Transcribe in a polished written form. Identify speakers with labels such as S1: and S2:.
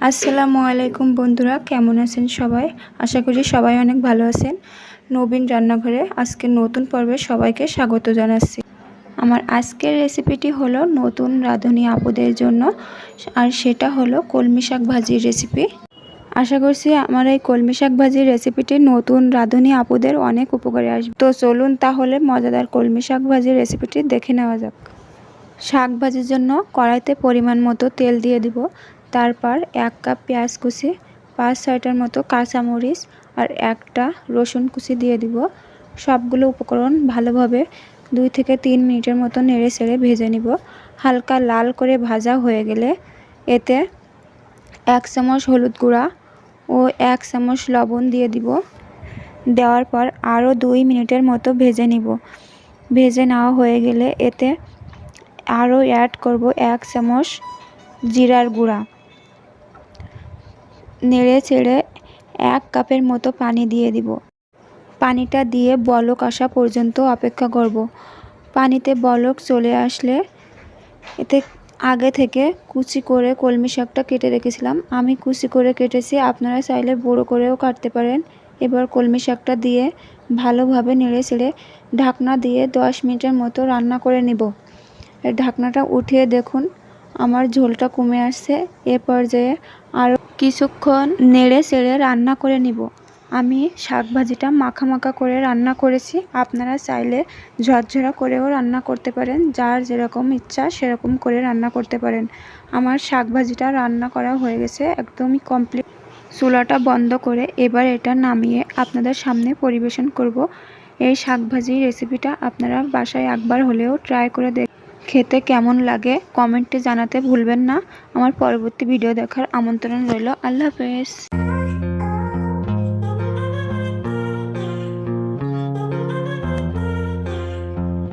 S1: আসসালামু আলাইকুম বন্ধুরা, কেমন আছেন সবাই? আশা করি সবাই অনেক ভালো আছেন। নবীন রান্নাঘরে আজকে নতুন পর্বে সবাইকে স্বাগত জানাচ্ছি। আমার আজকের রেসিপিটি হলো নতুন রাঁধুনি আপুদের জন্য, আর সেটা হলো কলমি শাক ভাজির রেসিপি। আশা করছি আমার এই কলমি শাক ভাজির রেসিপিটি নতুন রাঁধুনি আপুদের অনেক উপকারে আসবে। তো চলুন তাহলে মজাদার কলমি শাক ভাজির রেসিপিটি দেখে নেওয়া যাক। শাক ভাজির জন্য কড়াইতে পরিমাণ মতো তেল দিয়ে দিব। তারপর 1 কাপ পেঁয়াজ কুচি, 5-6টার মতো কাঁচামরিচ আর একটা রসুন কুচি দিয়ে দিব। সবগুলো উপকরণ ভালোভাবে 2 থেকে 3 মিনিটের মতো নেড়ে চেড়ে ভেজে নিব। হালকা লাল করে ভাজা হয়ে গেলে এতে 1 চামচ হলুদ গুঁড়া ও 1 চামচ লবণ দিয়ে দিব। দেওয়ার পর আরও 2 মিনিটের মতো ভেজে নিব। ভেজে নেওয়া হয়ে গেলে এতে আরও অ্যাড করব 1 চামচ জিরার গুঁড়া। নেড়ে চেড়ে 1 কাপের মতো পানি দিয়ে দিব। পানিটা দিয়ে বলক আসা পর্যন্ত অপেক্ষা করব। পানিতে বলক চলে আসলে এতে আগে থেকে কুচি করে কলমি শাকটা কেটে রেখেছিলাম, আমি কুচি করে কেটেছি, আপনারা চাইলে বড়ো করেও কাটতে পারেন। এবার কলমি শাকটা দিয়ে ভালোভাবে নেড়ে চেড়ে ঢাকনা দিয়ে 10 মিনিটের মতো রান্না করে নিব। ঢাকনাটা উঠিয়ে দেখুন আমার ঝোলটা কমে আসছে। এ পর্যায়ে আরও কিছুক্ষণ নেড়ে চেড়ে রান্না করে নিব। আমি শাক ভাজিটা মাখা মাখা করে রান্না করেছি, আপনারা চাইলে ঝরঝরা করেও রান্না করতে পারেন, যার যেরকম ইচ্ছা সেরকম করে রান্না করতে পারেন। আমার শাক ভাজিটা রান্না করা হয়ে গেছে, একদমই কমপ্লিট। চুলাটা বন্ধ করে এবার এটা নামিয়ে আপনাদের সামনে পরিবেশন করব। এই শাক ভাজির রেসিপিটা আপনারা বাসায় একবার হলেও ট্রাই করে খেতে কেমন লাগে কমেন্টে জানাতে ভুলবেন না। আমার পরবর্তী ভিডিও দেখার আমন্ত্রণ রইল। আল্লাহ হাফেজ।